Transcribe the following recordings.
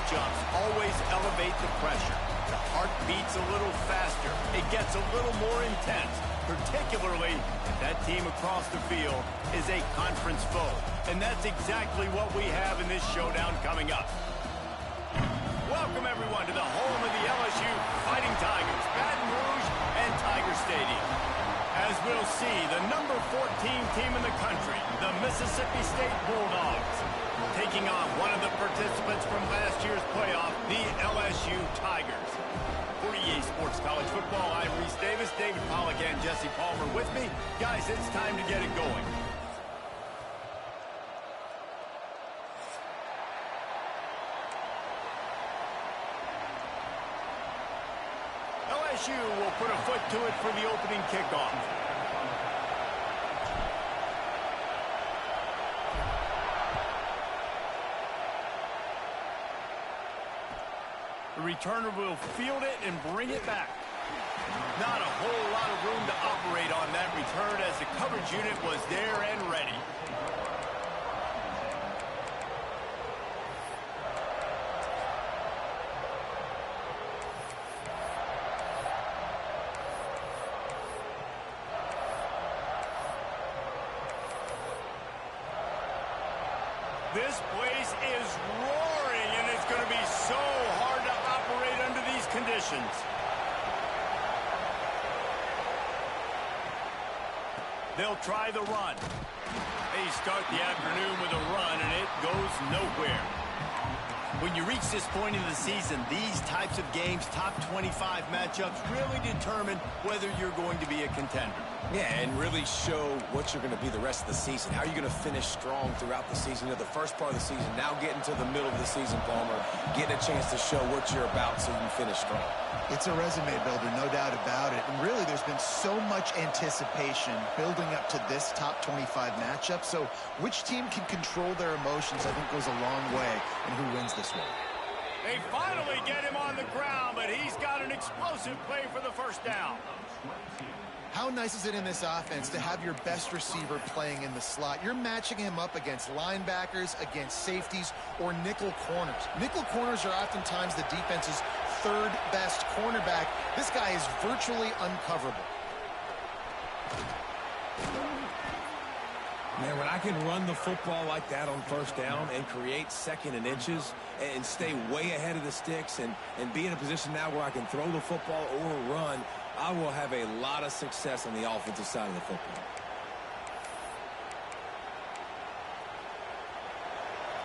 matchups always elevate the pressure. The heart beats a little faster. It gets a little more intense, particularly if that team across the field is a conference foe. And that's exactly what we have in this showdown coming up. Welcome, everyone, to the home of the LSU Fighting Tigers, Baton Rouge and Tiger Stadium. As we'll see, the number 14 team in the country, the Mississippi State Bulldogs, taking on one of the participants from last year's playoff, the LSU Tigers. For EA Sports College Football, I'm Reese Davis, David Pollack and Jesse Palmer with me. Guys, it's time to get it going. LSU will put a foot to it for the opening kickoff. The returner will field it and bring it back. Not a whole lot of room to operate on that return as the coverage unit was there and ready. This place is roaring, and it's going to be so hard to operate under these conditions. They'll try the run. They start the afternoon with a run, and it goes nowhere. When you reach this point in the season, these types of games, top 25 matchups, really determine whether you're going to be a contender. Yeah, and really show what you're going to be the rest of the season. How are you going to finish strong throughout the season? You know, the first part of the season, now getting to the middle of the season, Palmer, getting a chance to show what you're about so you can finish strong. It's a resume builder, no doubt about it. And really, there's been so much anticipation building up to this top 25 matchup. So which team can control their emotions, I think, goes a long way in who wins this one. They finally get him on the ground, but he's got an explosive play for the first down. How nice is it in this offense to have your best receiver playing in the slot? You're matching him up against linebackers, against safeties, or nickel corners. Nickel corners are oftentimes the defense's third best cornerback. This guy is virtually uncoverable. Man, when I can run the football like that on first down and create second and inches and stay way ahead of the sticks and be in a position now where I can throw the football or run, I will have a lot of success on the offensive side of the football.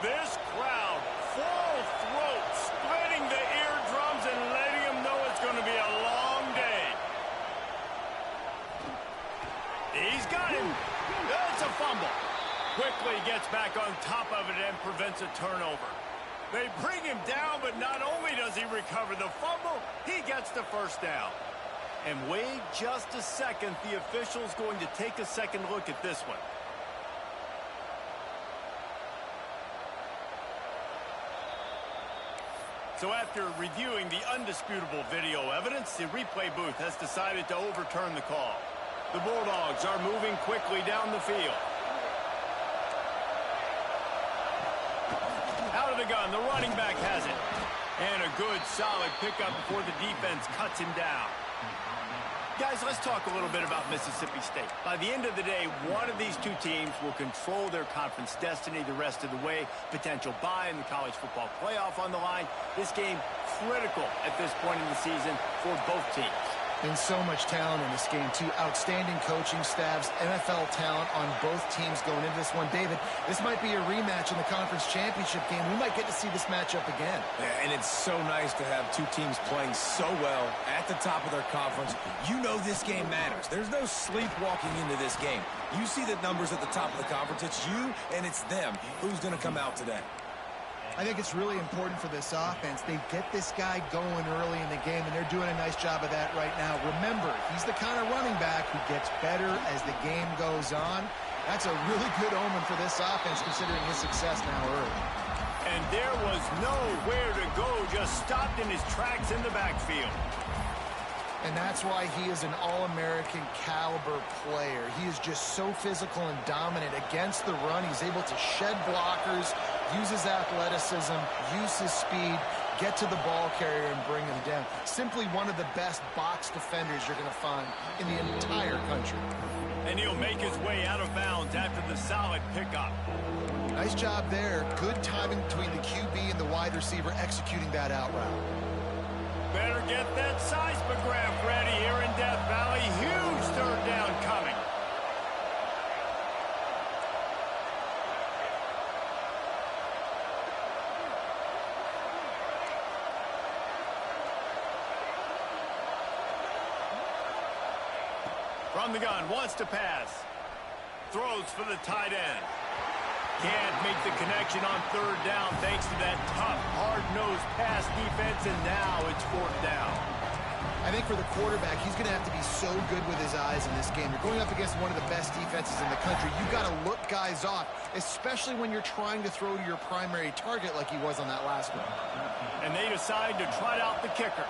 This crowd, full throat, splitting the eardrums and letting them know it's going to be a long day. He's got him. That's a fumble. Quickly gets back on top of it and prevents a turnover. They bring him down, but not only does he recover the fumble, he gets the first down. And wait just a second, the official's going to take a second look at this one. So after reviewing the undisputable video evidence, the replay booth has decided to overturn the call. The Bulldogs are moving quickly down the field. Out of the gun, the running back has it. And a good, solid pickup before the defense cuts him down. Guys, let's talk a little bit about Mississippi State. By the end of the day, one of these two teams will control their conference destiny the rest of the way. Potential bye in the college football playoff on the line. This game critical at this point in the season for both teams. And so much talent in this game, too. Outstanding coaching staffs, NFL talent on both teams going into this one. David, this might be a rematch in the conference championship game. We might get to see this matchup again. Yeah, and it's so nice to have two teams playing so well at the top of their conference. You know this game matters. There's no sleepwalking into this game. You see the numbers at the top of the conference. It's you and it's them. Who's going to come out today? I think it's really important for this offense. They get this guy going early in the game, and they're doing a nice job of that right now. Remember, he's the kind of running back who gets better as the game goes on. That's a really good omen for this offense, considering his success now early. And there was nowhere to go, just stopped in his tracks in the backfield. And that's why he is an All-American caliber player. He is just so physical and dominant against the run. He's able to shed blockers, use his athleticism, use his speed, get to the ball carrier and bring him down. Simply one of the best box defenders you're going to find in the entire country. And he'll make his way out of bounds after the solid pickup. Nice job there. Good timing between the QB and the wide receiver executing that out route. Better get that seismograph ready here in Death Valley. Huge third down coming. From the gun, wants to pass. Throws for the tight end. Can't make the connection on third down thanks to that tough, hard-nosed pass defense, and now it's fourth down. I think for the quarterback, he's going to have to be so good with his eyes in this game. You're going up against one of the best defenses in the country. You've got to look guys off, especially when you're trying to throw to your primary target like he was on that last one. And they decide to trot out the kicker.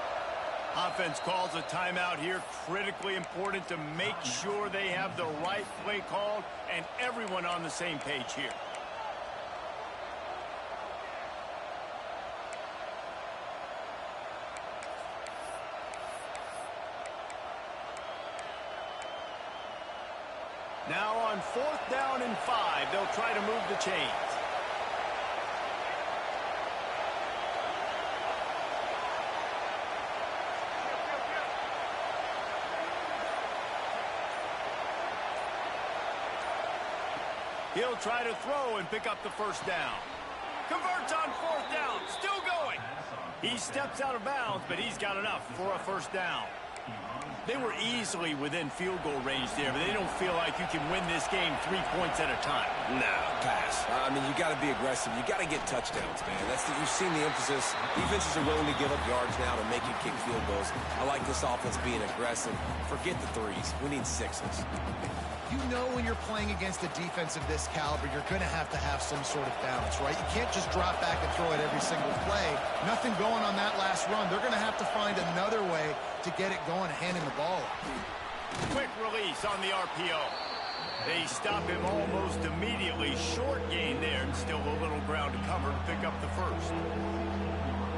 Offense calls a timeout here. Critically important to make sure they have the right play called and everyone on the same page here. Now on fourth down and 5, they'll try to move the chains. He'll try to throw and pick up the first down. Converts on fourth down, still going. He steps out of bounds, but he's got enough for a first down. They were easily within field goal range there, but they don't feel like you can win this game 3 points at a time. No, pass. I mean, you got to be aggressive. You got to get touchdowns, man. You've seen the emphasis. Defenses are willing to give up yards now to make you kick field goals. I like this offense being aggressive. Forget the threes. We need sixes. You know when you're playing against a defense of this caliber, you're going to have some sort of balance, right? You can't just drop back and throw it every single play. Nothing going on that last run. They're going to have to find another way to get it going, handing the ball. Quick release on the RPO. They stop him almost immediately. Short gain there, and still a little ground to cover to pick up the first.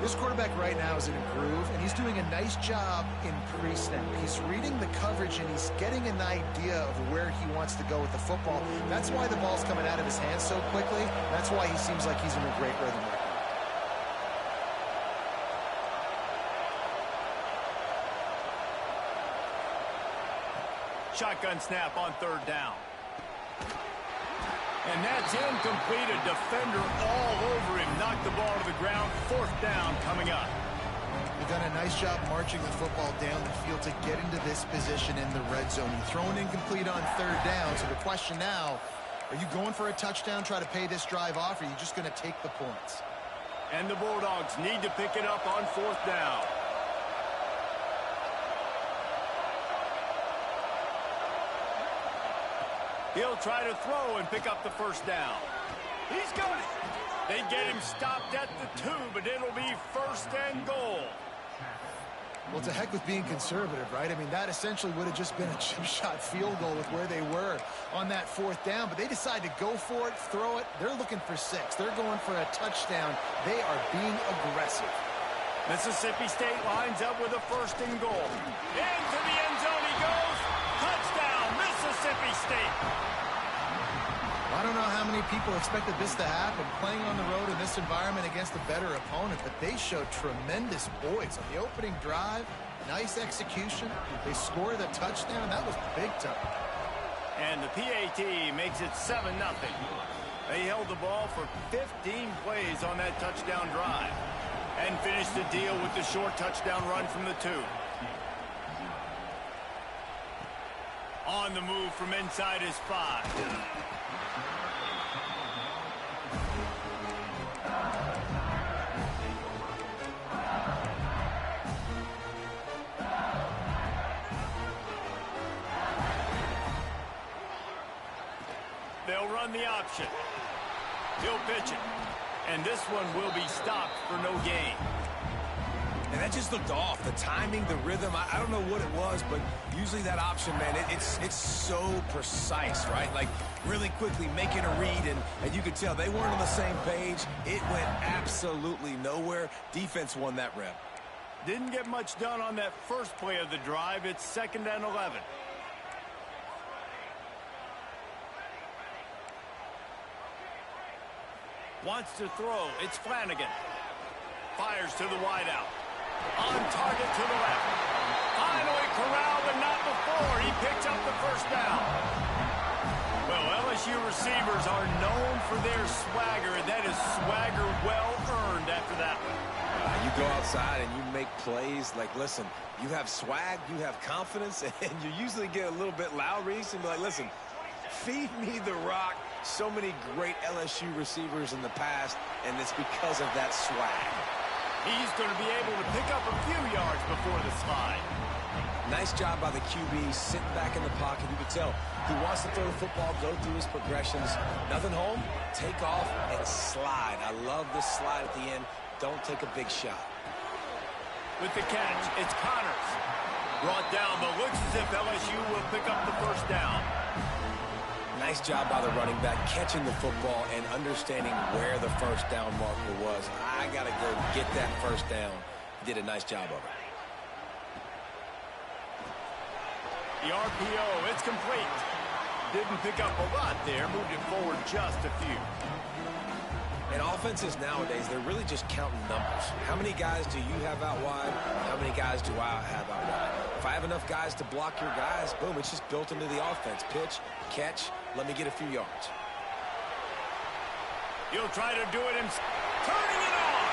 This quarterback right now is in a groove, and he's doing a nice job in pre-snap. He's reading the coverage, and he's getting an idea of where he wants to go with the football. That's why the ball's coming out of his hands so quickly. That's why he seems like he's in a great rhythm right now. Shotgun snap on third down. And that's incomplete. A defender all over him. Knocked the ball to the ground. Fourth down coming up. They've done a nice job marching the football down the field to get into this position in the red zone. You're throwing incomplete on third down. So the question now, are you going for a touchdown, try to pay this drive off, or are you just going to take the points? And the Bulldogs need to pick it up on fourth down. He'll try to throw and pick up the first down. He's got it. They get him stopped at the 2, but it'll be first and goal. Well, it's a heck with being conservative, right? I mean, that essentially would have just been a chip-shot field goal with where they were on that fourth down, but they decide to go for it, throw it. They're looking for 6. They're going for a touchdown. They are being aggressive. Mississippi State lines up with a first and goal. Into the end zone he goes. Touchdown, Mississippi State. I don't know how many people expected this to happen, playing on the road in this environment against a better opponent, but they showed tremendous poise on the opening drive. Nice execution. They scored a touchdown. That was big time. And the PAT makes it 7-0. They held the ball for 15 plays on that touchdown drive and finished the deal with the short touchdown run from the 2. On the move from inside his 5. They'll run the option. He'll pitch it. And this one will be stopped for no gain. And that just looked off. The timing, the rhythm, I don't know what it was, but usually that option, man, it's so precise, right? Like, really quickly making a read, and you could tell they weren't on the same page. It went absolutely nowhere. Defense won that rep. Didn't get much done on that first play of the drive. It's 2nd and 11. Wants to throw. It's Flanagan. Fires to the wideout. On target to the left. Finally corralled, but not before. He picks up the first down. Well, LSU receivers are known for their swagger, and that is swagger well earned after that one. You go outside and you make plays. Like, listen, you have swag, you have confidence, and you usually get a little bit loud, Reese, and be like, listen, feed me the rock. So many great LSU receivers in the past, and it's because of that swag. He's going to be able to pick up a few yards before the slide. Nice job by the QB, sitting back in the pocket. You can tell he wants to throw the football, go through his progressions. Nothing home, take off, and slide. I love this slide at the end. Don't take a big shot. With the catch, it's Connors. Brought down, but looks as if LSU will pick up the first down. Nice job by the running back, catching the football and understanding where the first down marker was. I got to go get that first down. He did a nice job of it. The RPO, it's complete. Didn't pick up a lot there, moved it forward just a few. And offenses nowadays, they're really just counting numbers. How many guys do you have out wide? How many guys do I have out wide? If I have enough guys to block your guys, boom, it's just built into the offense. Pitch, catch, let me get a few yards. He'll try to do it himself. Turning it on.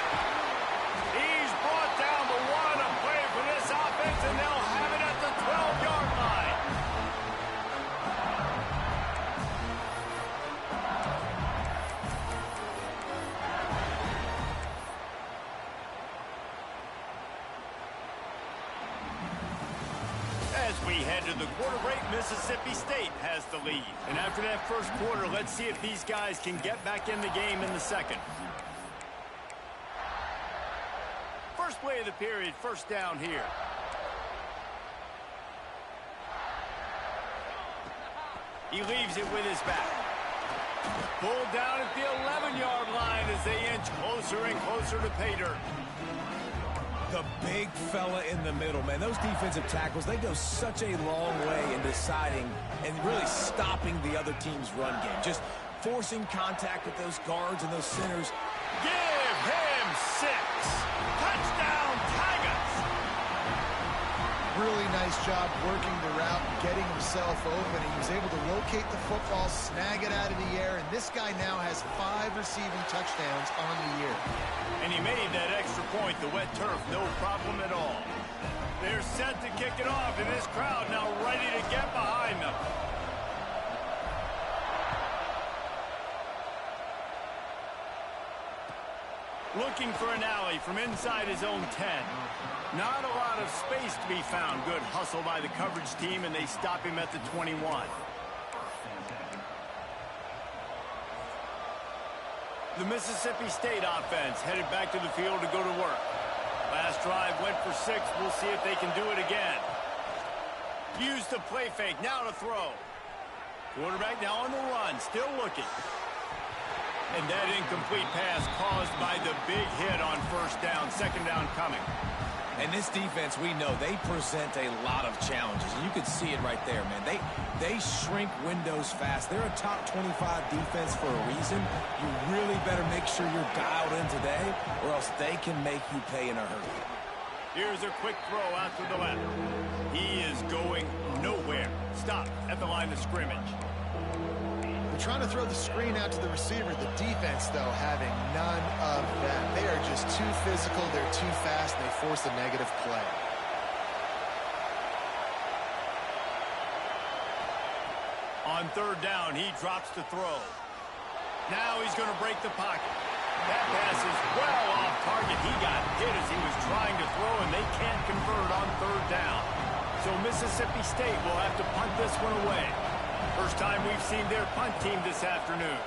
He's brought down, but what a play for this offense, and they'll have it at the 12-yard line. As we head to the quarter break, Mississippi State has the lead. And after that first quarter, let's see if these guys can get back in the game in the second. First play of the period, first down here. He leaves it with his back. Pulled down at the 11-yard line as they inch closer and closer to pay dirt. The big fella in the middle, man. Those defensive tackles, they go such a long way in deciding and really stopping the other team's run game. Just forcing contact with those guards and those centers. Give him 6. Touchdown, Tigers. Really nice job working the route and getting himself open. He was able to locate the football, snag it out of the air, and this guy now has 5 receiving touchdowns on the year. And he made that extra point, the wet turf, no problem at all. They're set to kick it off, and this crowd now ready to get behind them. Looking for an alley from inside his own 10. Not a lot of space to be found. Good hustle by the coverage team, and they stop him at the 21. The Mississippi State offense headed back to the field to go to work. Last drive went for 6. We'll see if they can do it again. Use the play fake. Now to throw. Quarterback now on the run. Still looking. And that incomplete pass caused by the big hit on first down. Second down coming. And this defense, we know, they present a lot of challenges. And you can see it right there, man. They shrink windows fast. They're a top 25 defense for a reason. You really better make sure you're dialed in today, or else they can make you pay in a hurry. Here's a quick throw out to the left. He is going nowhere. Stop at the line of scrimmage. Trying to throw the screen out to the receiver. The defense, though, having none of that. They are just too physical. They're too fast, and they force a negative play. On third down, he drops to throw. Now he's going to break the pocket. That pass is well off target. He got hit as he was trying to throw, and they can't convert on third down. So Mississippi State will have to punt this one away. First time we've seen their punt team this afternoon.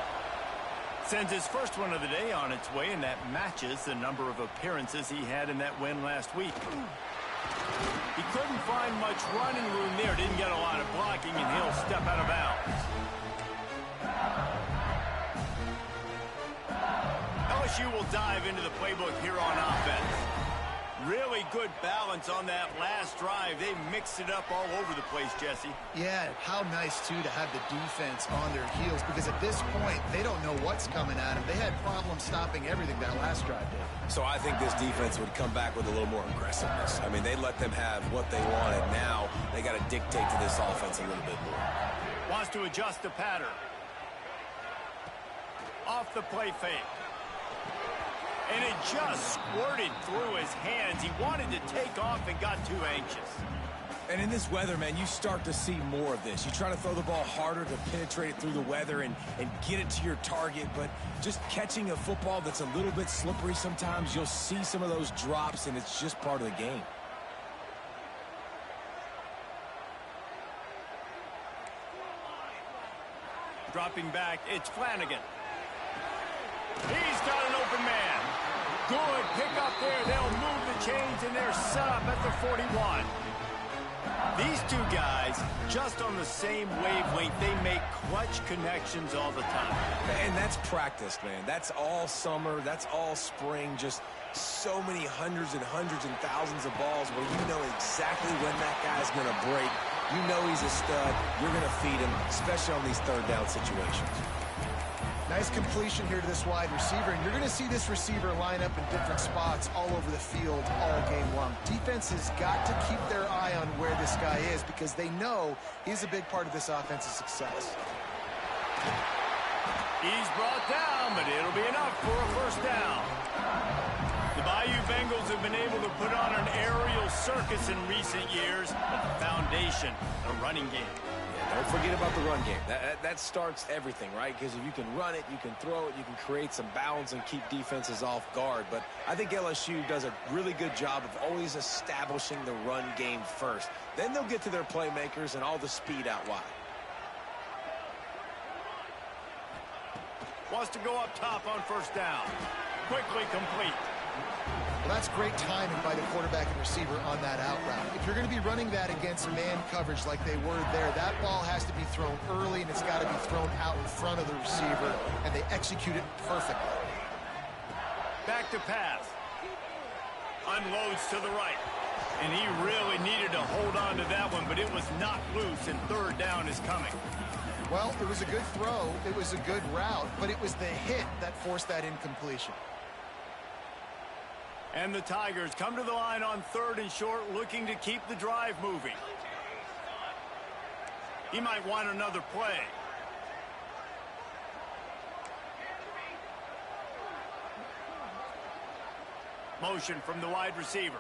Sends his first one of the day on its way, and that matches the number of appearances he had in that win last week. He couldn't find much running room there, didn't get a lot of blocking, and he'll step out of bounds. LSU will dive into the playbook here on offense. Really good balance on that last drive. They mixed it up all over the place, Jesse. Yeah, how nice, too, to have the defense on their heels, because at this point, they don't know what's coming at them. They had problems stopping everything that last drive did. So I think this defense would come back with a little more aggressiveness. I mean, they let them have what they wanted. Now they got to dictate to this offense a little bit more. Wants to adjust the pattern. Off the play fake. And it just squirted through his hands. He wanted to take off and got too anxious. And in this weather, man, you start to see more of this. You try to throw the ball harder to penetrate it through the weather and get it to your target, but just catching a football that's a little bit slippery sometimes, you'll see some of those drops, and it's just part of the game. Dropping back, it's Flanagan. He's got an open man. Good pick up there. They'll move the chains, and they're set up at the 41. These two guys, just on the same wavelength, they make clutch connections all the time. And that's practiced, man. That's all summer. That's all spring. Just so many hundreds and thousands of balls where you know exactly when that guy's going to break. You know he's a stud. You're going to feed him, especially on these third down situations. Nice completion here to this wide receiver, and you're going to see this receiver line up in different spots all over the field all game long. Defense has got to keep their eye on where this guy is because they know he's a big part of this offense's success. He's brought down, but it'll be enough for a first down. The Bayou Bengals have been able to put on an aerial circus in recent years, but the foundation, a running game. Don't forget about the run game. That starts everything, right? Because if you can run it, you can throw it, you can create some balance and keep defenses off guard. But I think LSU does a really good job of always establishing the run game first. Then they'll get to their playmakers and all the speed out wide. Wants to go up top on first down. Quickly complete. Well, that's great timing by the quarterback and receiver on that out route. If you're going to be running that against man coverage like they were there, that ball has to be thrown early, and it's got to be thrown out in front of the receiver, and they execute it perfectly. Back to pass. Unloads to the right. And he really needed to hold on to that one, but it was knocked loose, and third down is coming. Well, it was a good throw. It was a good route, but it was the hit that forced that incompletion. And the Tigers come to the line on third and short, looking to keep the drive moving. He might want another play. Motion from the wide receiver.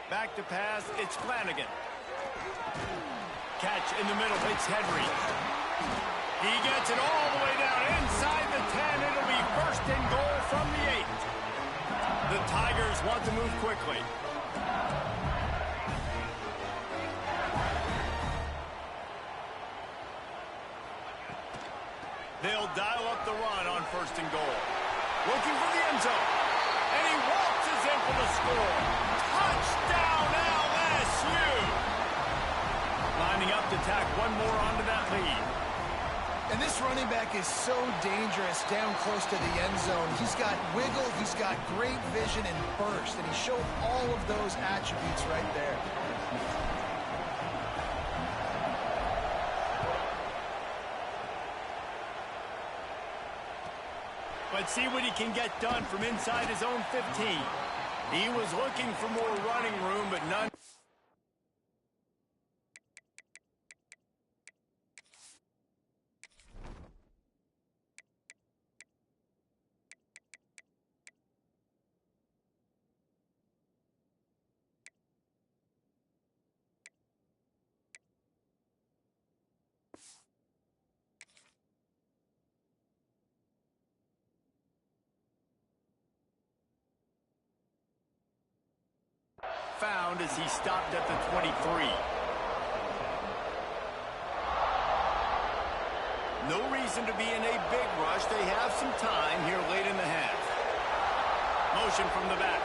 Back to pass, it's Flanagan. Catch in the middle, it's Henry. He gets it all the way down inside the 10. It'll be first and goal from the 8. The Tigers want to move quickly. They'll dial up the run on first and goal. Looking for the end zone. And he waltzes in for the score. Touchdown LSU! Lining up to tack one more onto that lead. And this running back is so dangerous down close to the end zone. He's got wiggle, he's got great vision and burst, and he showed all of those attributes right there. Let's see what he can get done from inside his own 15. He was looking for more running room, but none. Found as he stopped at the 23. No reason to be in a big rush. They have some time here late in the half. Motion from the back.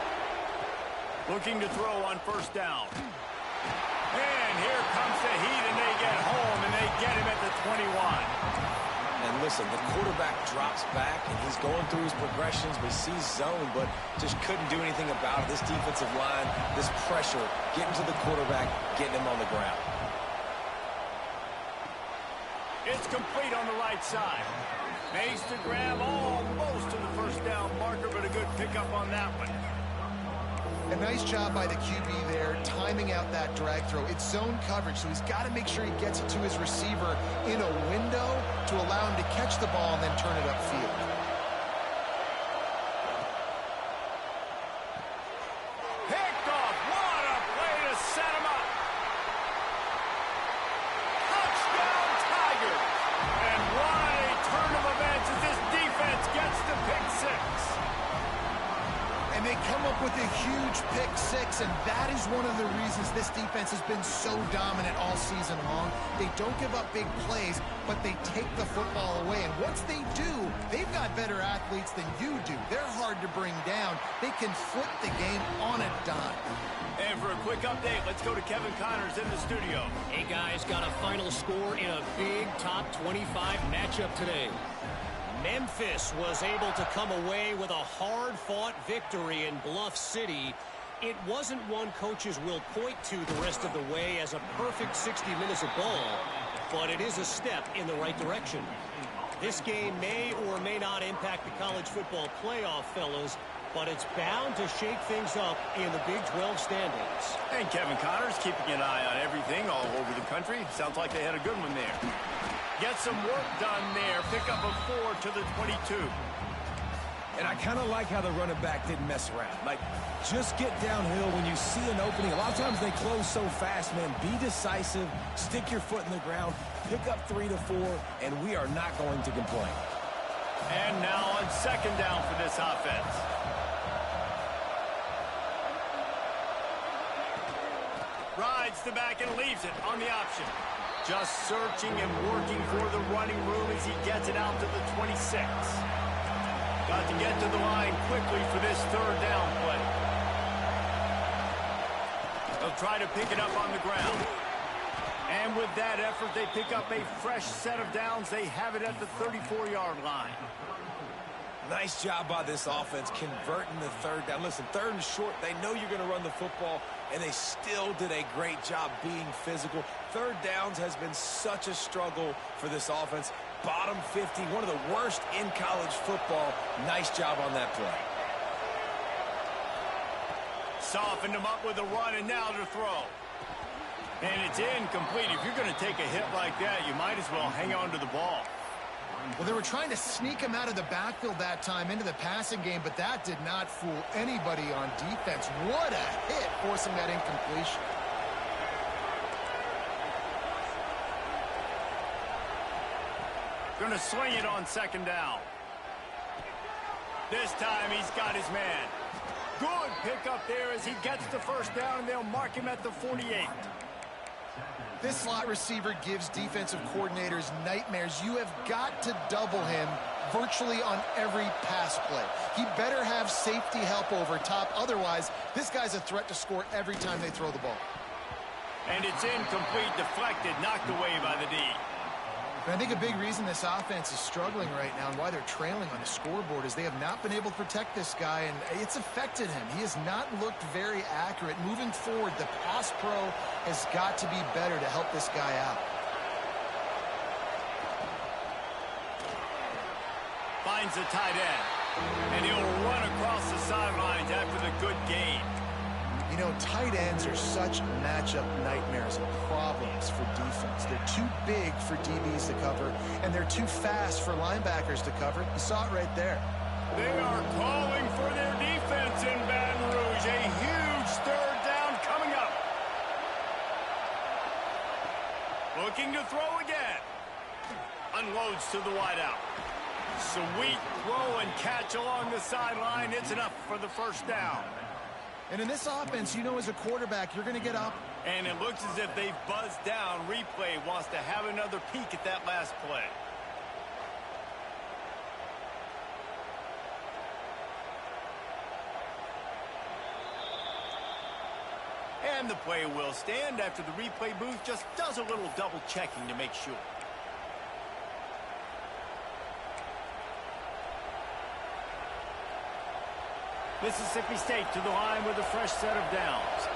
Looking to throw on first down. And here comes the heat, and they get home, and they get him at the 21. And listen, the quarterback drops back, and he's going through his progressions. We see zone, but just couldn't do anything about it. This defensive line, this pressure, getting to the quarterback, getting him on the ground. It's complete on the right side. Makes the grab almost to the first down marker, but a good pickup on that one. A nice job by the QB there, timing out that drag throw. It's zone coverage, so he's got to make sure he gets it to his receiver in a window to allow him to catch the ball and then turn it upfield. Picked off. What a play to set him up. Touchdown, Tigers. And what a turn of events as this defense gets the pick six. And they come up with a huge pick six, and that is one of the reasons this defense has been so dominant all season long. They don't give up big plays, but they take the football away. And once they do, they've got better athletes than you do. They're hard to bring down. They can flip the game on a dime. And for a quick update, let's go to Kevin Connors in the studio. Hey, guys, got a final score in a big top 25 matchup today. Memphis was able to come away with a hard-fought victory in Bluff City. It wasn't one coaches will point to the rest of the way as a perfect 60 minutes of ball, but it is a step in the right direction. This game may or may not impact the college football playoff, fellas, but it's bound to shake things up in the Big 12 standings. And Kevin Connors keeping an eye on everything all over the country. Sounds like they had a good one there. Get some work done there. Pick up a 4 to the 22. And I kind of like how the running back didn't mess around. Like, just get downhill when you see an opening. A lot of times they close so fast, man. Be decisive. Stick your foot in the ground. Pick up 3 to 4, and we are not going to complain. And now on second down for this offense. Rides the back and leaves it on the option. Just searching and working for the running room as he gets it out to the 26. Got to get to the line quickly for this third down play. They'll try to pick it up on the ground. And with that effort, they pick up a fresh set of downs. They have it at the 34-yard line. Nice job by this offense converting the third down. Listen, third and short, they know you're going to run the football, and they still did a great job being physical. Third downs has been such a struggle for this offense. Bottom 50, one of the worst in college football. Nice job on that play. Softened him up with a run, and now to throw. And it's incomplete. If you're going to take a hit like that, you might as well hang on to the ball. Well, they were trying to sneak him out of the backfield that time into the passing game, but that did not fool anybody on defense. What a hit, forcing that incompletion. Going to swing it on second down. This time he's got his man. Good pickup there as he gets the first down, and they'll mark him at the 48. This slot receiver gives defensive coordinators nightmares. You have got to double him virtually on every pass play. He better have safety help over top. Otherwise, this guy's a threat to score every time they throw the ball. And it's incomplete, deflected, knocked away by the D. And I think a big reason this offense is struggling right now and why they're trailing on the scoreboard is they have not been able to protect this guy, and it's affected him. He has not looked very accurate. Moving forward, the pass pro has got to be better to help this guy out. Finds the tight end, and he'll run across the sidelines after the good gain. You know, tight ends are such matchup nightmares and problems for defense. They're too big for DBs to cover, and they're too fast for linebackers to cover. You saw it right there. They are calling for their defense in Baton Rouge. A huge third down coming up. Looking to throw again. Unloads to the wideout. Sweet throw and catch along the sideline. It's enough for the first down. And in this offense, you know, as a quarterback, you're going to get up. And it looks as if they've buzzed down. Replay wants to have another peek at that last play. And the play will stand after the replay booth just does a little double checking to make sure. Mississippi State to the line with a fresh set of downs.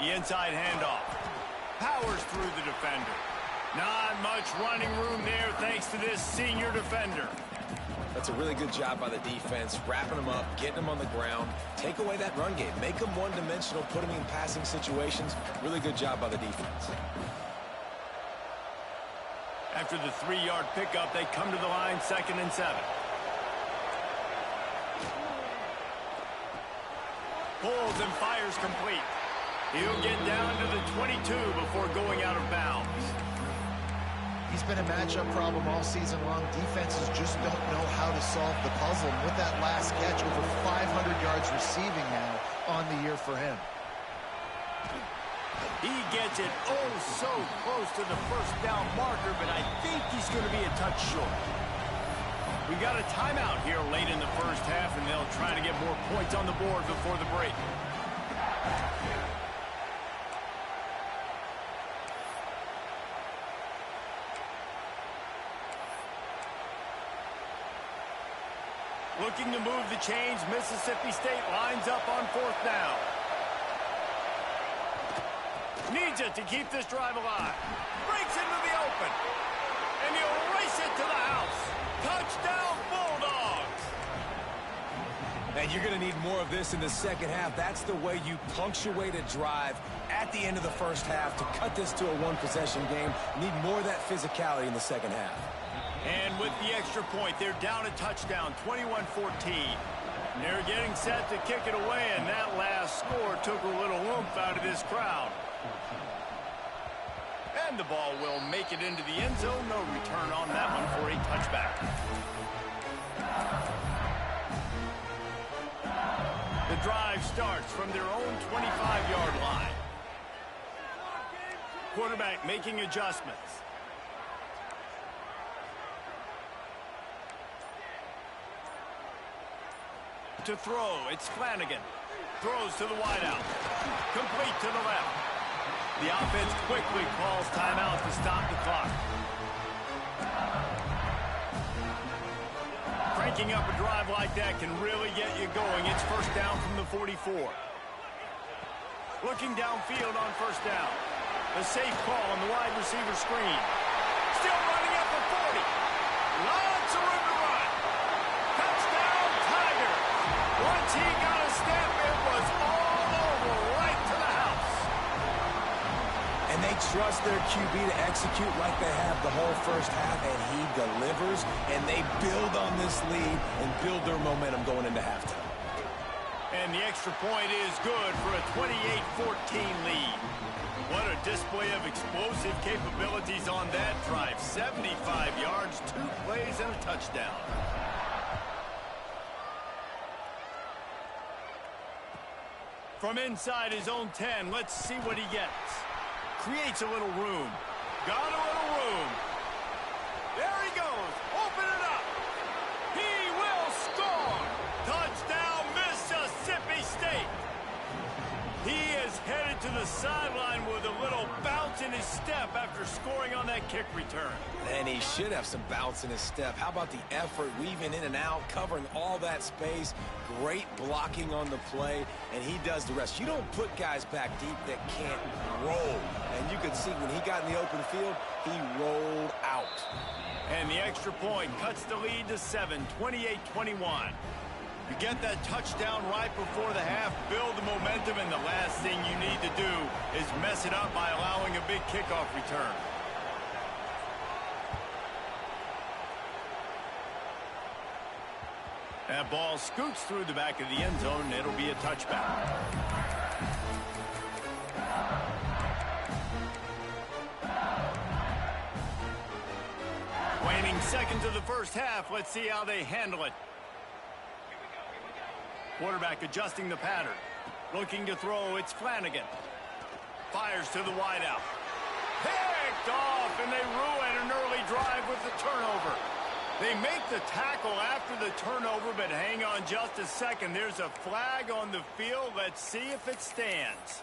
The inside handoff. Powers through the defender. Not much running room there thanks to this senior defender. That's a really good job by the defense, wrapping them up, getting them on the ground, take away that run game, make them one-dimensional, put them in passing situations. Really good job by the defense. After the 3-yard pickup, they come to the line 2nd and 7. Pulls and fires complete. He'll get down to the 22 before going out of bounds. He's been a matchup problem all season long. Defenses just don't know how to solve the puzzle. And with that last catch, over 500 yards receiving now on the year for him. He gets it oh so close to the first down marker, but I think he's going to be a touch short. We got a timeout here late in the first half, and they'll try to get more points on the board before the break. Looking to move the chains, Mississippi State lines up on 4th down. Needs it to keep this drive alive. Breaks into the open. And he'll race it to the house. Touchdown, Bulldogs. And you're going to need more of this in the second half. That's the way you punctuate a drive at the end of the first half to cut this to a one-possession game. Need more of that physicality in the second half. And with the extra point, they're down a touchdown, 21-14. They're getting set to kick it away, and that last score took a little oomph out of this crowd. And the ball will make it into the end zone. No return on that one for a touchback. The drive starts from their own 25-yard line. Quarterback making adjustments. To throw, it's Flanagan. Throws to the wideout. Complete to the left. The offense quickly calls timeout to stop the clock. Cranking up a drive like that can really get you going. It's first down from the 44. Looking downfield on first down. A safe call on the wide receiver screen. Still running up the 40. Lots of room to run. Touchdown, Tigers. Once he got a step, it was all over right to the house. And they trust their QB to execute like they have the whole first half, and he delivers, and they build on this lead and build their momentum going into halftime. And the extra point is good for a 28-14 lead. What a display of explosive capabilities on that drive. 75 yards, 2 plays, and a touchdown. From inside his own 10, let's see what he gets. Creates a little room. Got a little room. There he goes. Open it up. He will score. Touchdown, Mississippi State. He is headed to the sideline with a little bounce in his step after scoring on that kick return. And he should have some bounce in his step. How about the effort, weaving in and out, covering all that space. Great blocking on the play, and he does the rest. You don't put guys back deep that can't roll. And you could see when he got in the open field, he rolled out. And the extra point cuts the lead to 7, 28-21. You get that touchdown right before the half, build the momentum, and the last thing you need to do is mess it up by allowing a big kickoff return. That ball scoots through the back of the end zone, and it'll be a touchback. Waning seconds of the first half. Let's see how they handle it. Quarterback adjusting the pattern. Looking to throw, it's Flanagan. Fires to the wideout. Picked off, and they ruin an early drive with the turnover. They make the tackle after the turnover, but hang on just a second. There's a flag on the field. Let's see if it stands.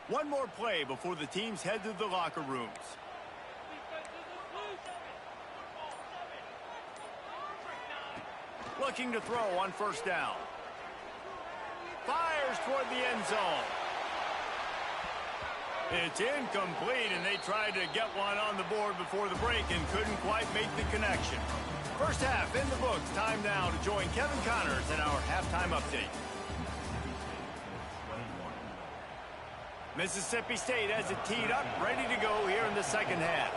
One more play before the teams head to the locker rooms. Looking to throw on first down. Fires toward the end zone. It's incomplete, and they tried to get one on the board before the break and couldn't quite make the connection. First half in the books. Time now to join Kevin Connors in our halftime update. Mississippi State has it teed up, ready to go here in the second half.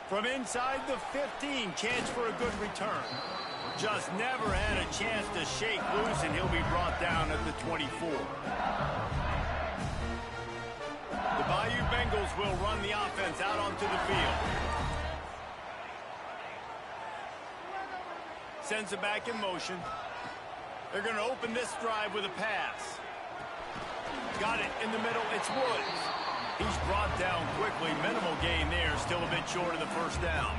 From inside the 15, chance for a good return. Just never had a chance to shake loose, and he'll be brought down at the 24. The Bayou Bengals will run the offense out onto the field. Sends it back in motion. They're going to open this drive with a pass. Got it in the middle. It's Woods. He's brought down quickly. Minimal gain there. Still a bit short of the first down.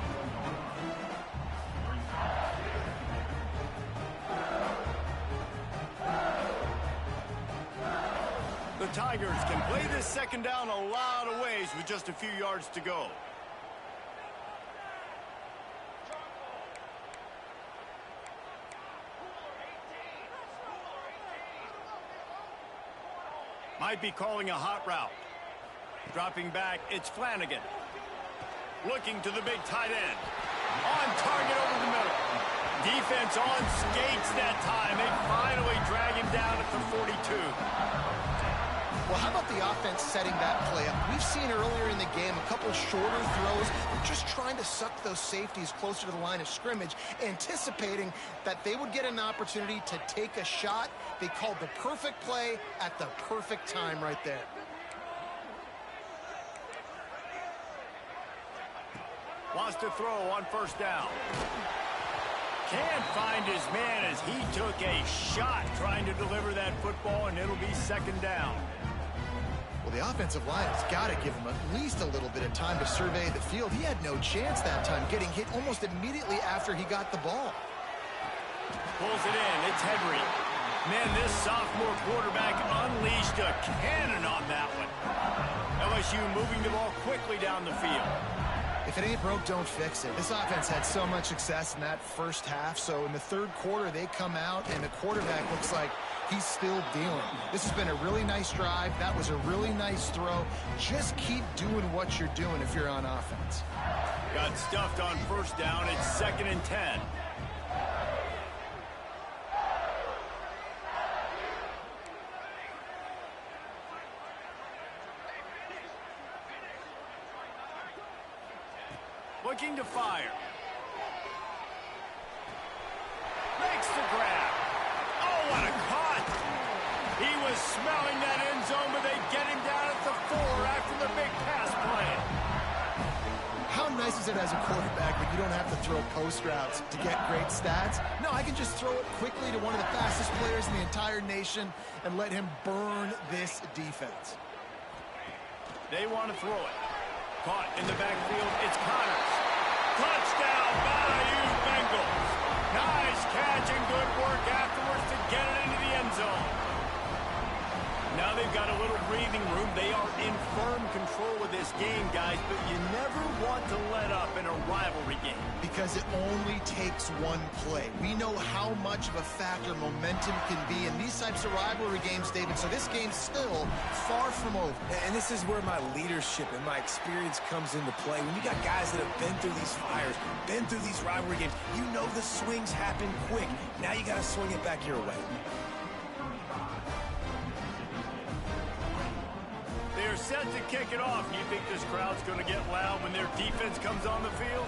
The Tigers can play this second down a lot of ways with just a few yards to go. Might be calling a hot route. Dropping back, it's Flanagan. Looking to the big tight end. On target over the middle. Defense on skates that time. They finally drag him down at the 42. Well, how about the offense setting that play up? We've seen earlier in the game a couple shorter throws. They're just trying to suck those safeties closer to the line of scrimmage, anticipating that they would get an opportunity to take a shot. They called the perfect play at the perfect time right there. Wants to throw on first down. Can't find his man as he took a shot trying to deliver that football, and it'll be second down. Well, the offensive line has got to give him at least a little bit of time to survey the field. He had no chance that time, getting hit almost immediately after he got the ball. Pulls it in. It's Henry. Man, this sophomore quarterback unleashed a cannon on that one. LSU moving the ball quickly down the field. If it ain't broke, don't fix it. This offense had so much success in that first half, so in the third quarter, they come out, and the quarterback looks like he's still dealing. This has been a really nice drive. That was a really nice throw. Just keep doing what you're doing if you're on offense. Got stuffed on first down. It's 2nd and 10. Looking to fire. Makes the grab. Oh, what a cut. He was smelling that end zone, but they get him down at the 4 after the big pass play. How nice is it as a quarterback that you don't have to throw post routes to get great stats? No, I can just throw it quickly to one of the fastest players in the entire nation and let him burn this defense. They want to throw it. Caught in the backfield, it's Connors. Touchdown, Bayou Bengals. Nice catch and good work afterwards to get it into the end zone. Now they've got a little breathing room. They are in firm control of this game, guys, but you never want to let up in a rivalry game. Because it only takes one play. We know how much of a factor momentum can be in these types of rivalry games, David, so this game's still far from over. And this is where my leadership and my experience comes into play. When you got guys that have been through these fires, been through these rivalry games, you know the swings happen quick. Now you got to swing it back your way. They're set to kick it off. Do you think this crowd's going to get loud when their defense comes on the field?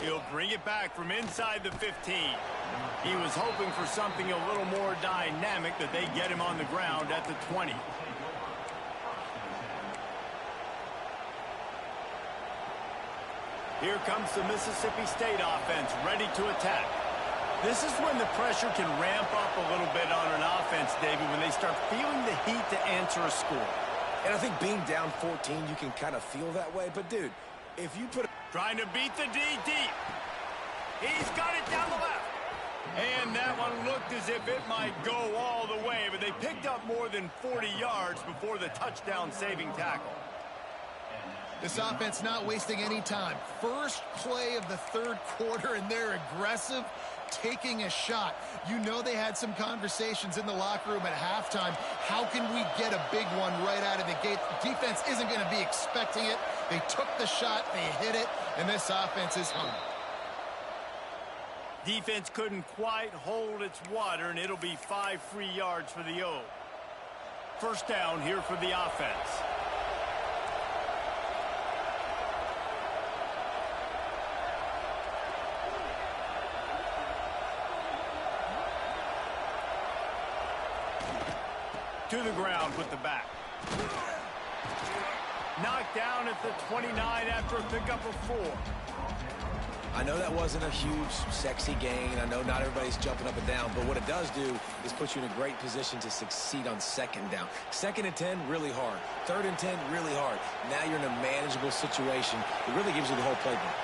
He'll bring it back from inside the 15. He was hoping for something a little more dynamic, that they get him on the ground at the 20. Here comes the Mississippi State offense, ready to attack. This is when the pressure can ramp up a little bit on an offense, David, when they start feeling the heat to answer a score. And I think being down 14, you can kind of feel that way. But, dude, if you put... Trying to beat the D deep. He's got it down the left. And that one looked as if it might go all the way, but they picked up more than 40 yards before the touchdown-saving tackle. This offense not wasting any time. First play of the third quarter, and they're aggressive, taking a shot. You know they had some conversations in the locker room at halftime. How can we get a big one right out of the gate? The defense isn't going to be expecting it. They took the shot, they hit it, and this offense is hungry. Defense couldn't quite hold its water, and it'll be 5 free yards for the O. First down here for the offense. To the ground with the back. Knocked down at the 29 after a pickup of 4. I know that wasn't a huge, sexy gain. I know not everybody's jumping up and down, but what it does do is put you in a great position to succeed on second down. Second and 10, really hard. Third and 10, really hard. Now you're in a manageable situation. It really gives you the whole playbook.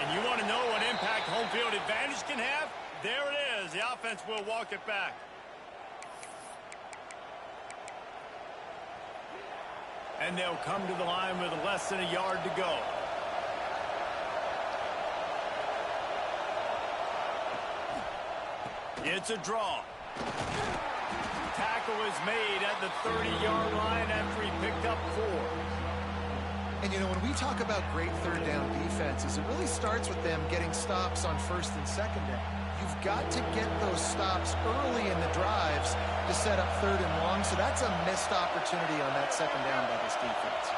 And you want to know what impact home field advantage can have? There it is. The offense will walk it back. And they'll come to the line with less than a yard to go. It's a draw. Tackle is made at the 30-yard line after he picked up 4. And, you know, when we talk about great third down defenses, it really starts with them getting stops on first and second down. You've got to get those stops early in the drives to set up third and long, so that's a missed opportunity on that second down by this defense.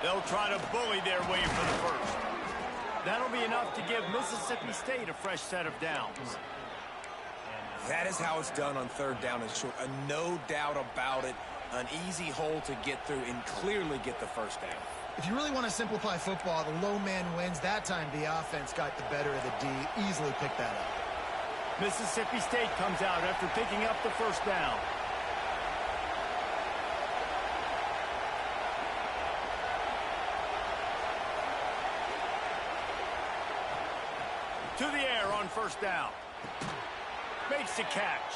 They'll try to bully their way for the first. That'll be enough to give Mississippi State a fresh set of downs. That is how it's done on third down and short. No doubt about it. An easy hole to get through and clearly get the first down. If you really want to simplify football, the low man wins. That time the offense got the better of the D. Easily picked that up. Mississippi State comes out after picking up the first down. To the air on first down. Makes the catch.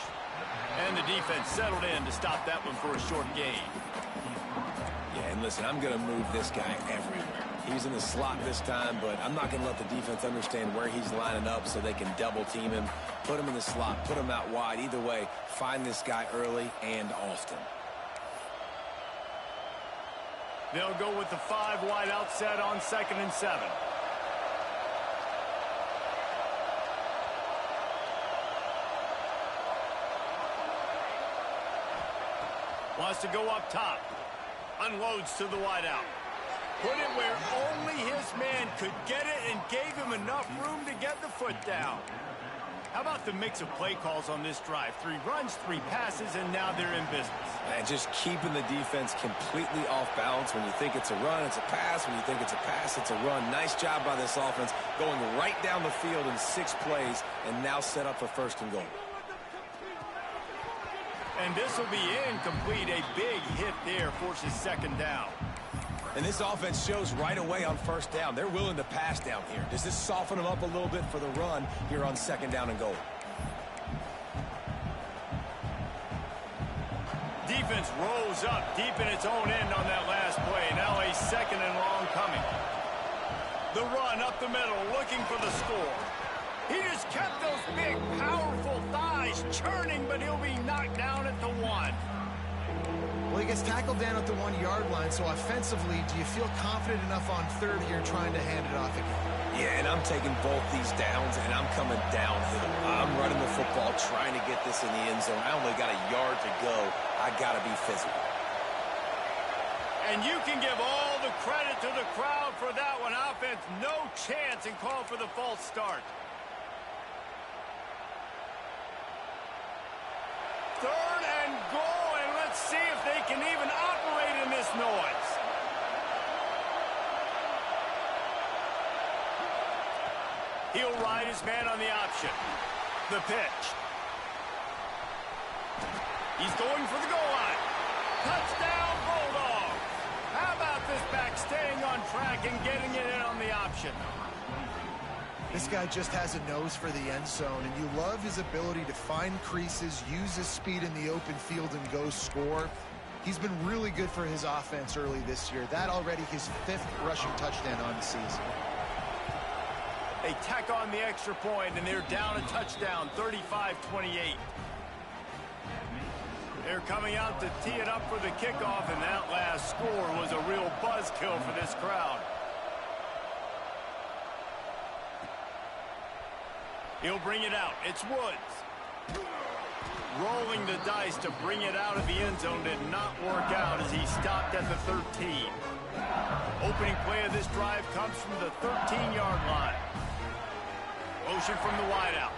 And the defense settled in to stop that one for a short gain. Yeah, and listen, I'm going to move this guy everywhere. He's in the slot this time, but I'm not going to let the defense understand where he's lining up so they can double team him, put him in the slot, put him out wide. Either way, find this guy early and often. They'll go with the 5 wide out set on 2nd and 7. Wants to go up top. Unloads to the wide out. Put it where only his man could get it and gave him enough room to get the foot down. How about the mix of play calls on this drive? 3 runs, 3 passes, and now they're in business. And just keeping the defense completely off balance. When you think it's a run, it's a pass. When you think it's a pass, it's a run. Nice job by this offense going right down the field in 6 plays and now set up for first and goal. And this will be incomplete. A big hit there forces 2nd down. And this offense shows right away on first down. They're willing to pass down here. Does this soften them up a little bit for the run here on 2nd down and goal? Defense rose up deep in its own end on that last play. Now a 2nd and long coming. The run up the middle, looking for the score. He just kept those big, powerful thighs churning, but he'll be knocked down at the 1. Well, he gets tackled down at the 1-yard line, so offensively, do you feel confident enough on third here trying to hand it off again? Yeah, and I'm taking both these downs, and I'm coming downhill. I'm running the football, trying to get this in the end zone. I only got a yard to go. I got to be physical. And you can give all the credit to the crowd for that one. Offense, no chance, and call for the false start. 3rd and goal, and let's see if they can even operate this noise. He'll ride his man on the option. The pitch. He's going for the goal line. Touchdown, Bulldogs. How about this back staying on track and getting it in on the option? This guy just has a nose for the end zone, and you love his ability to find creases, use his speed in the open field, and go score. He's been really good for his offense early this year. That already his 5th rushing touchdown on the season. They tack on the extra point, and they're down a touchdown, 35-28. They're coming out to tee it up for the kickoff, and that last score was a real buzzkill for this crowd. He'll bring it out. It's Woods. Rolling the dice to bring it out of the end zone did not work out as he stopped at the 13. Opening play of this drive comes from the 13-yard line. Motion from the wideout.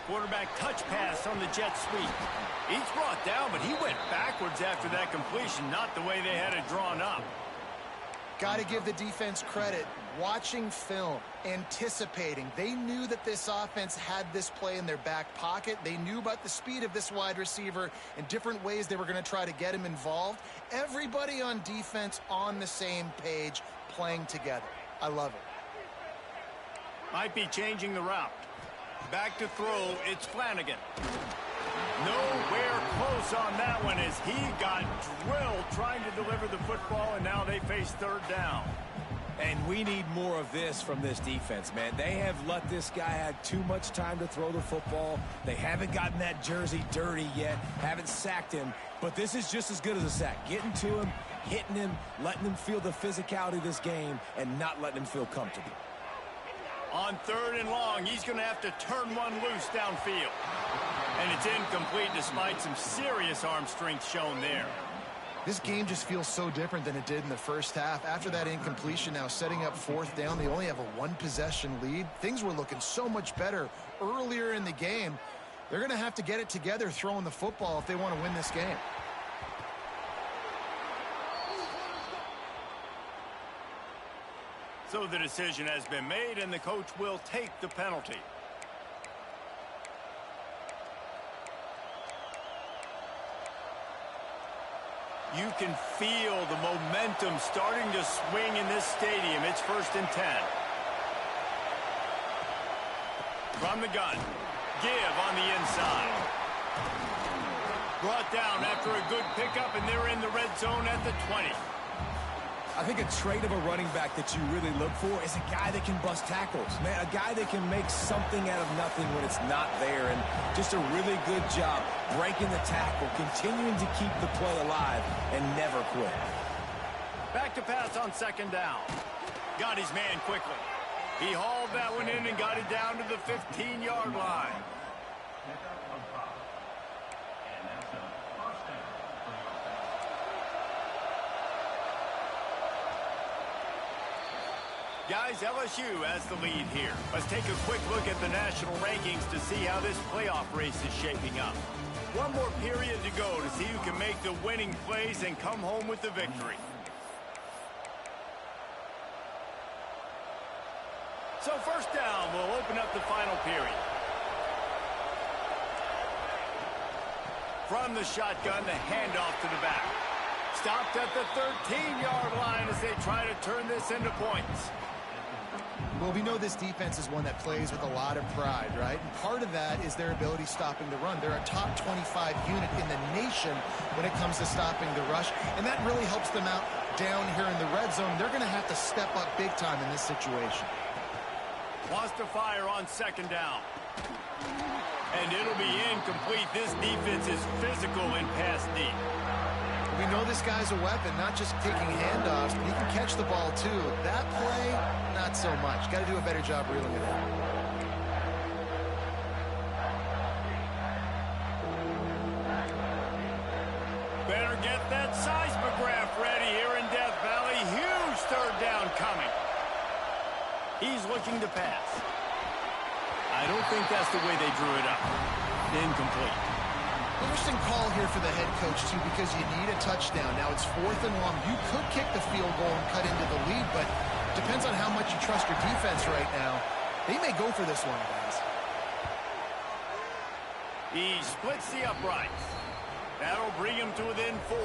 Quarterback touch pass on the jet sweep. He's brought down, but he went backwards after that completion, not the way they had it drawn up. Got to give the defense credit. Watching film, anticipating. They knew that this offense had this play in their back pocket. They knew about the speed of this wide receiver and different ways they were going to try to get him involved. Everybody on defense on the same page, playing together. I love it. Might be changing the route. Back to throw, it's Flanagan. Nowhere close on that one as he got drilled trying to deliver the football, and now they face 3rd down. And we need more of this from this defense, man. They have let this guy have too much time to throw the football. They haven't gotten that jersey dirty yet, haven't sacked him. But this is just as good as a sack. Getting to him, hitting him, letting him feel the physicality of this game, and not letting him feel comfortable. On 3rd and long, he's going to have to turn one loose downfield. And it's incomplete despite some serious arm strength shown there. This game just feels so different than it did in the first half. After that incompletion, now setting up 4th down, they only have a 1-possession lead. Things were looking so much better earlier in the game. They're going to have to get it together throwing the football if they want to win this game. So the decision has been made, and the coach will take the penalty. You can feel the momentum starting to swing in this stadium. It's 1st and 10. From the gun. Give on the inside. Brought down after a good pickup, and they're in the red zone at the 20. I think a trait of a running back that you really look for is a guy that can bust tackles. Man, a guy that can make something out of nothing when it's not there. And just a really good job breaking the tackle, continuing to keep the play alive, and never quit. Back to pass on 2nd down. Got his man quickly. He hauled that one in and got it down to the 15-yard line. Guys, LSU has the lead here. Let's take a quick look at the national rankings to see how this playoff race is shaping up. One more period to go to see who can make the winning plays and come home with the victory. So 1st down will open up the final period. From the shotgun, the handoff to the back. Stopped at the 13-yard line as they try to turn this into points. Well, we know this defense is one that plays with a lot of pride, right? And part of that is their ability stopping the run. They're a top 25 unit in the nation when it comes to stopping the rush, and that really helps them out down here in the red zone. They're going to have to step up big time in this situation. Wants to fire on 2nd down. And it'll be incomplete. This defense is physical in pass deep. We know this guy's a weapon, not just taking handoffs, but he can catch the ball too. That play, not so much. Got to do a better job reeling it in. Better get that seismograph ready here in Death Valley. Huge 3rd down coming. He's looking to pass. I don't think that's the way they drew it up. Incomplete. Interesting call here for the head coach, too, because you need a touchdown. Now it's 4th and long. You could kick the field goal and cut into the lead, but depends on how much you trust your defense right now. They may go for this one, guys. He splits the uprights. That'll bring him to within 4.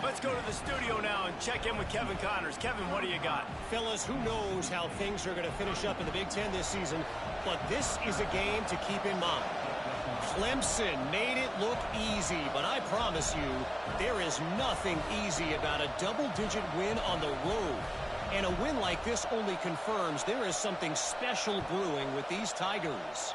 Let's go to the studio now and check in with Kevin Connors. Kevin, what do you got? Fellas, who knows how things are going to finish up in the Big Ten this season, but this is a game to keep in mind. Clemson made it look easy, but I promise you, there is nothing easy about a double-digit win on the road. And a win like this only confirms there is something special brewing with these Tigers.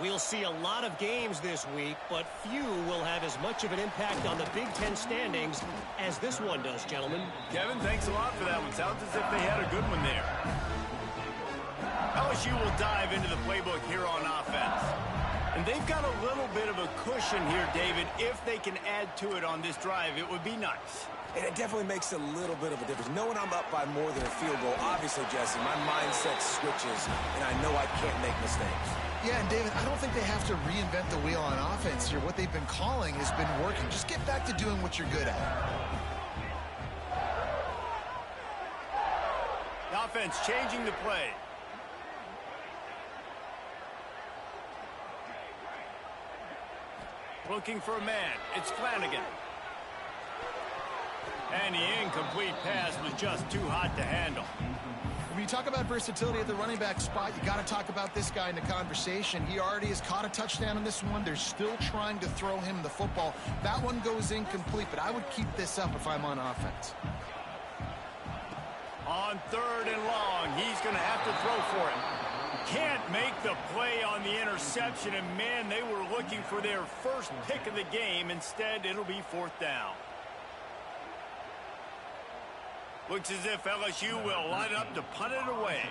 We'll see a lot of games this week, but few will have as much of an impact on the Big Ten standings as this one does, gentlemen. Kevin, thanks a lot for that one. Sounds as if they had a good one there. LSU will dive into the playbook here on offense. And they've got a little bit of a cushion here, David. If they can add to it on this drive, it would be nice. And it definitely makes a little bit of a difference. Knowing I'm up by more than a field goal, obviously, Jesse, my mindset switches, and I know I can't make mistakes. Yeah, and David, I don't think they have to reinvent the wheel on offense here. What they've been calling has been working. Just get back to doing what you're good at. The offense changing the play. Looking for a man. It's Flanagan. And the incomplete pass was just too hot to handle. When you talk about versatility at the running back spot, you got to talk about this guy in the conversation. He already has caught a touchdown in this one. They're still trying to throw him the football. That one goes incomplete, but I would keep this up if I'm on offense. On 3rd and long, he's going to have to throw for it. Can't make the play on the interception, and man, they were looking for their first pick of the game. Instead, it'll be 4th down. Looks as if LSU will line up to punt it away.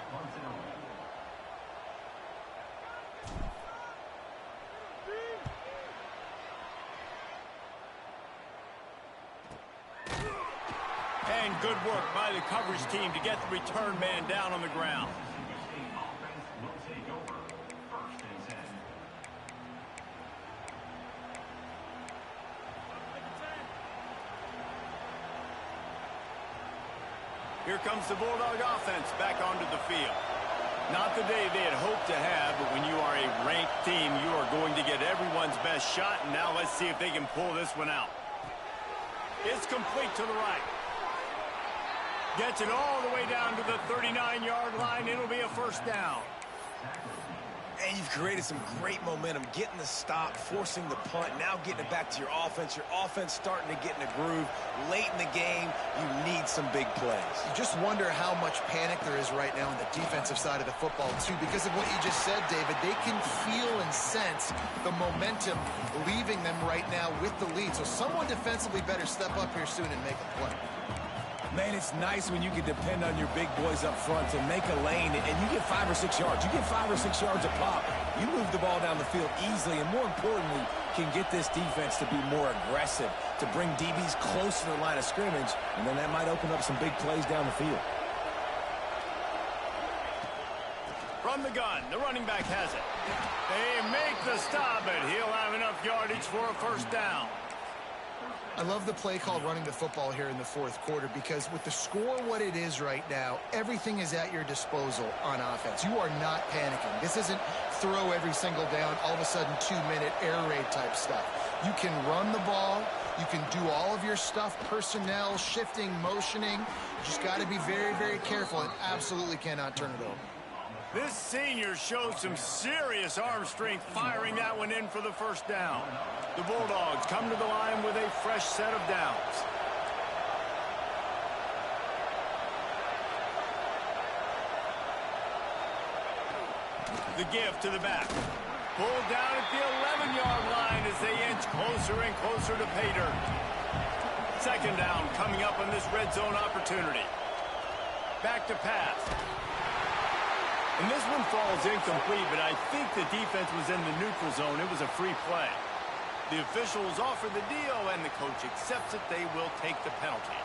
And good work by the coverage team to get the return man down on the ground. Here comes the Bulldog offense back onto the field. Not the day they had hoped to have, but when you are a ranked team, you are going to get everyone's best shot, and now let's see if they can pull this one out. It's complete to the right. Gets it all the way down to the 39-yard line. It'll be a 1st down. And you've created some great momentum, getting the stop, forcing the punt, now getting it back to your offense. Your offense starting to get in a groove. Late in the game, you need some big plays. You just wonder how much panic there is right now on the defensive side of the football, too, because of what you just said, David. They can feel and sense the momentum leaving them right now with the lead. So someone defensively better step up here soon and make a play. Man, it's nice when you can depend on your big boys up front to make a lane, and you get 5 or 6 yards. You get 5 or 6 yards a pop. You move the ball down the field easily, and more importantly, can get this defense to be more aggressive, to bring DBs close to the line of scrimmage, and then that might open up some big plays down the field. From the gun, the running back has it. They make the stop, and he'll have enough yardage for a 1st down. I love the play called running the football here in the 4th quarter, because with the score what it is right now, everything is at your disposal on offense. You are not panicking. This isn't throw every single down, all of a sudden 2-minute air raid type stuff. You can run the ball. You can do all of your stuff, personnel, shifting, motioning. You just got to be very, very careful and absolutely cannot turn it over. This senior showed some serious arm strength firing that one in for the 1st down. The Bulldogs come to the line with a fresh set of downs. The give to the back. Pulled down at the 11-yard line as they inch closer and closer to pay dirt. 2nd down coming up on this red zone opportunity. Back to pass. And this one falls incomplete, but I think the defense was in the neutral zone. It was a free play. The officials offer the deal, and the coach accepts it. They will take the penalty.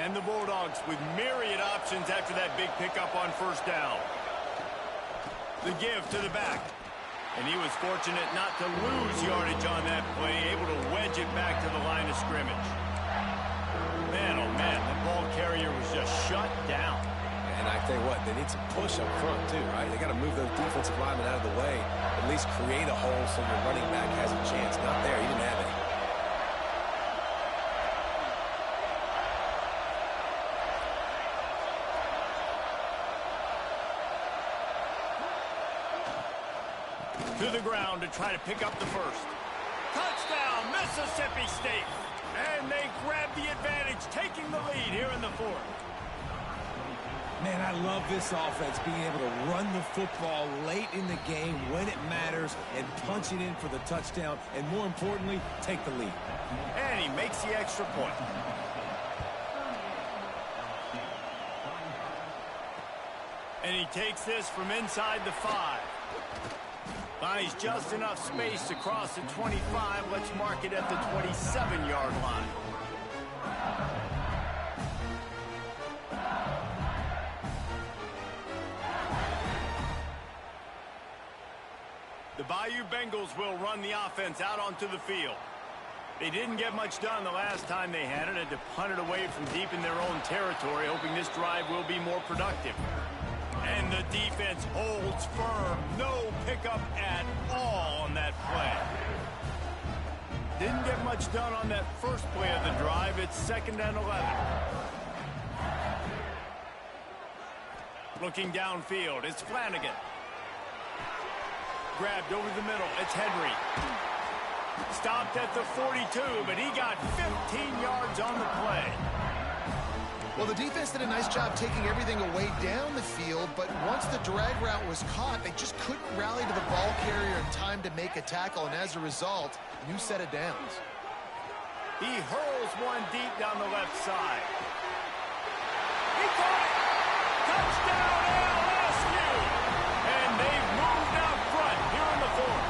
And the Bulldogs with myriad options after that big pickup on first down. The give to the back. And he was fortunate not to lose yardage on that play, able to wedge it back to the line of scrimmage. Man, oh man, the ball carrier was just shut down. And I tell you what, they need some push up front too, right? They got to move those defensive linemen out of the way, at least create a hole so your running back has a chance. Not there, he didn't have any. To the ground to try to pick up the first. Touchdown, Mississippi State. And they grab the advantage, taking the lead here in the fourth. Man, I love this offense, being able to run the football late in the game when it matters and punch it in for the touchdown, and more importantly, take the lead. And he makes the extra point. And he takes this from inside the 5. Buys just enough space to cross the 25. Let's mark it at the 27-yard line. The Bayou Bengals will run the offense out onto the field. They didn't get much done the last time they had it. Had to punt it away from deep in their own territory, hoping this drive will be more productive. And the defense holds firm. No pickup at all on that play. Didn't get much done on that first play of the drive. It's 2nd and 11. Looking downfield, it's Flanagan. Grabbed over the middle, it's Henry. Stopped at the 42, but he got 15 yards on the play. Well, the defense did a nice job taking everything away down the field, but once the drag route was caught, they just couldn't rally to the ball carrier in time to make a tackle, and as a result, new set of downs. He hurls one deep down the left side. He caught it! Touchdown, LSU! And they've moved out front here in the fourth.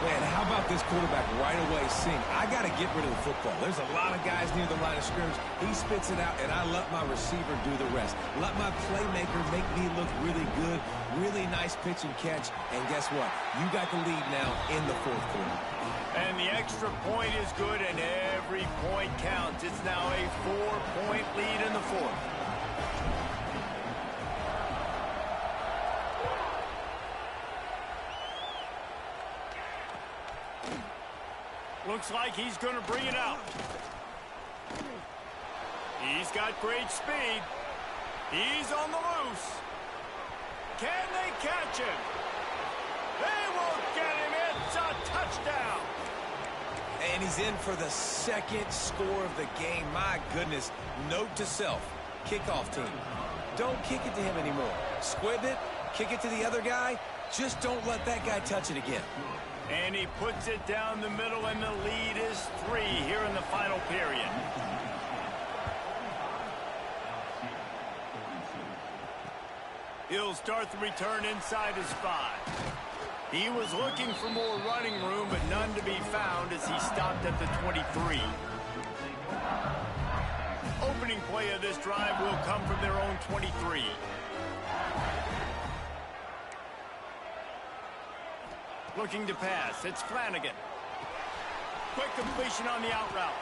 Man, how about this quarterback right away saying, I got to get rid of the football. There's a lot of guys near the line of scrimmage. He spits it out, and I let my receiver do the rest. Let my playmaker make me look really good. Really nice pitch and catch. And guess what? You got the lead now in the fourth quarter. And the extra point is good, and every point counts. It's now a 4-point lead in the fourth. Looks like he's going to bring it out. He's got great speed. He's on the loose. Can they catch him? They won't get him. It's a touchdown. And he's in for the second score of the game. My goodness. Note to self. Kickoff team. Don't kick it to him anymore. Squib it. Kick it to the other guy. Just don't let that guy touch it again. And he puts it down the middle, and the lead is 3 here in the final period. He'll start the return inside his 5. He was looking for more running room, but none to be found as he stopped at the 23. Opening play of this drive will come from their own 23. Looking to pass. It's Flanagan. Quick completion on the out route.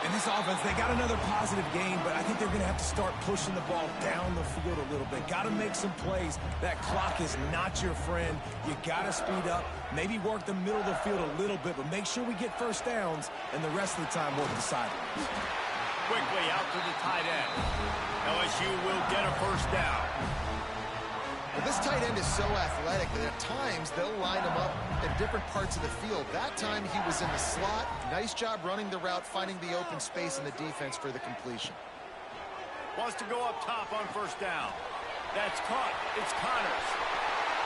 And this offense, they got another positive game, but I think they're going to have to start pushing the ball down the field a little bit. Got to make some plays. That clock is not your friend. You got to speed up. Maybe work the middle of the field a little bit, but make sure we get first downs, and the rest of the time work the sidelines. Quickly out to the tight end. LSU will get a first down. Well, this tight end is so athletic that at times they'll line him up in different parts of the field. That time he was in the slot. Nice job running the route, finding the open space in the defense for the completion. Wants to go up top on first down. That's caught. It's Connors.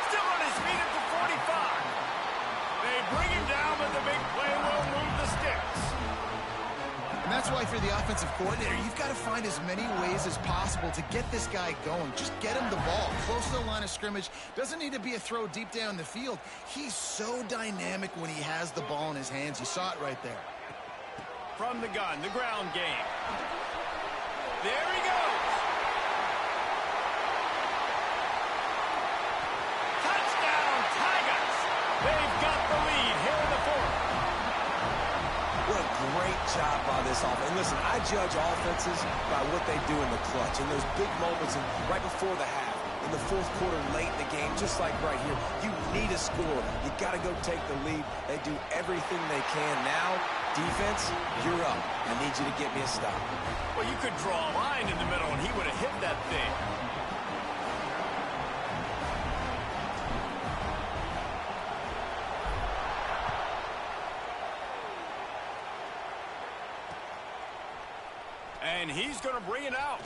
Still on his feet at the 45. They bring him down, but the big play will move the sticks. And that's why for the offensive coordinator, you've got to find as many ways as possible to get this guy going. Just get him the ball close to the line of scrimmage. Doesn't need to be a throw deep down the field. He's so dynamic when he has the ball in his hands. You saw it right there. From the gun, the ground game. There he goes. Touchdown, Tigers. They've got the lead here in the fourth. What a great job by this offense. And listen, I judge offenses by what they do in the clutch, in those big moments and right before the half, in the fourth quarter, late in the game, just like right here. You need a score. You got to go take the lead. They do everything they can. Now, defense, you're up. I need you to get me a stop. Well, you could draw a line in the middle, and he would have hit that thing. And he's going to bring it out.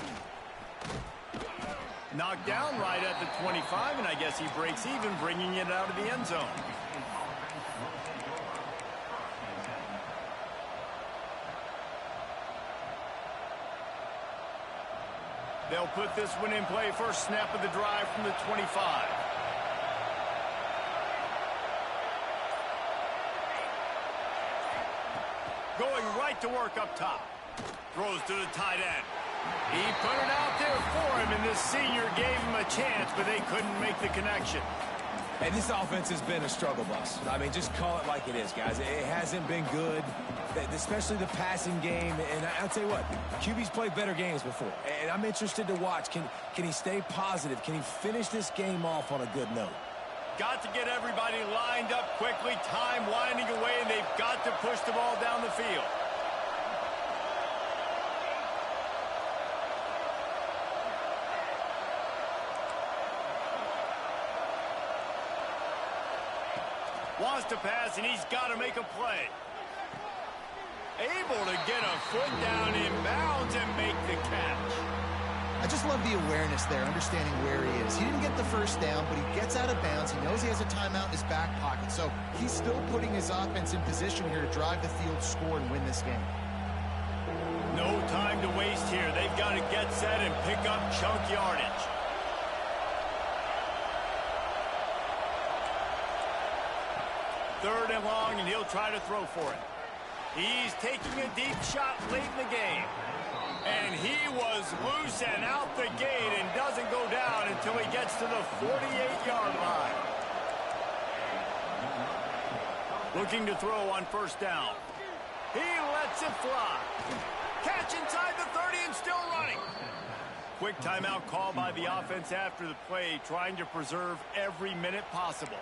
Knocked down right at the 25, and I guess he breaks even, bringing it out of the end zone. They'll put this one in play. First snap of the drive from the 25. Going right to work up top. Throws to the tight end. He put it out there for him, and this senior gave him a chance, but they couldn't make the connection. And this offense has been a struggle bus. I mean, just call it like it is, guys. It hasn't been good, especially the passing game. And I'll tell you what, QB's played better games before. And I'm interested to watch. Can he stay positive? Can he finish this game off on a good note? Got to get everybody lined up quickly. Time winding away, and they've got to push the ball down the field. Wants to pass, and he's got to make a play. Able to get a foot down in bounds and make the catch. I just love the awareness there, understanding where he is. He didn't get the first down, but he gets out of bounds. He knows he has a timeout in his back pocket, so he's still putting his offense in position here to drive the field, score, and win this game. No time to waste here. They've got to get set and pick up chunk yardage. Third and long, and he'll try to throw for it. He's taking a deep shot late in the game. And he was loose and out the gate and doesn't go down until he gets to the 48-yard line. Looking to throw on first down. He lets it fly. Catch inside the 30 and still running. Quick timeout call by the offense after the play, trying to preserve every minute possible.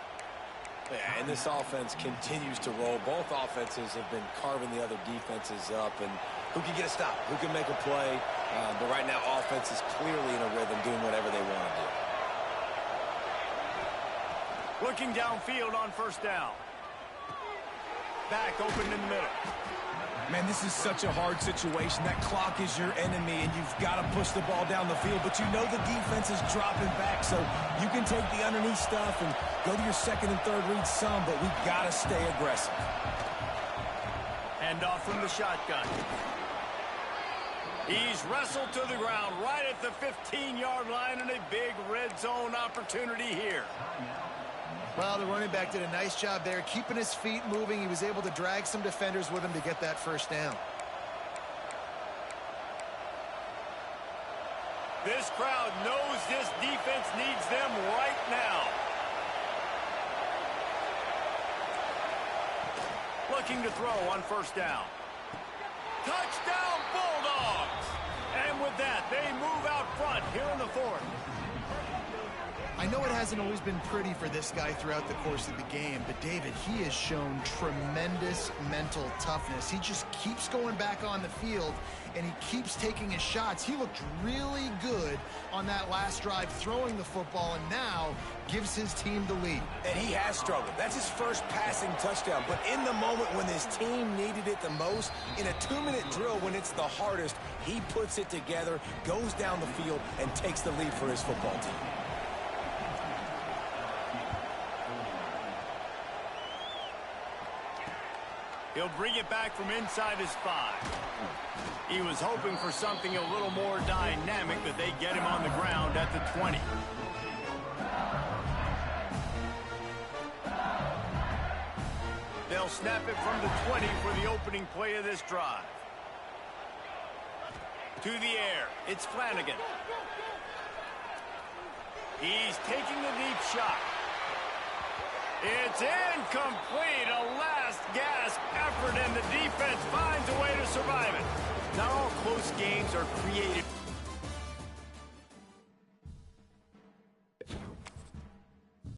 Yeah, and this offense continues to roll. Both offenses have been carving the other defenses up, and who can get a stop, who can make a play. But right now, offense is clearly in a rhythm, doing whatever they want to do. Looking downfield on first down. Back open in the middle. Man, this is such a hard situation. That clock is your enemy, and you've got to push the ball down the field. But you know the defense is dropping back, so you can take the underneath stuff and go to your second and third read some, but we've got to stay aggressive. Hand off from the shotgun. He's wrestled to the ground right at the 15-yard line, and a big red zone opportunity here. Well, the running back did a nice job there, keeping his feet moving. He was able to drag some defenders with him to get that first down. This crowd knows this defense needs them right now. Looking to throw on first down. Touchdown, Bulldogs! And with that, they move out front here in the fourth. I know it hasn't always been pretty for this guy throughout the course of the game, but David, he has shown tremendous mental toughness. He just keeps going back on the field, and he keeps taking his shots. He looked really good on that last drive throwing the football, and now gives his team the lead. And he has struggled. That's his first passing touchdown. But in the moment when his team needed it the most, in a 2-minute drill when it's the hardest, he puts it together, goes down the field, and takes the lead for his football team. He'll bring it back from inside his 5. He was hoping for something a little more dynamic, but they get him on the ground at the 20. They'll snap it from the 20 for the opening play of this drive. To the air. It's Flanagan. He's taking the deep shot. It's incomplete. A last gasp effort, and the defense finds a way to survive it. Not all close games are created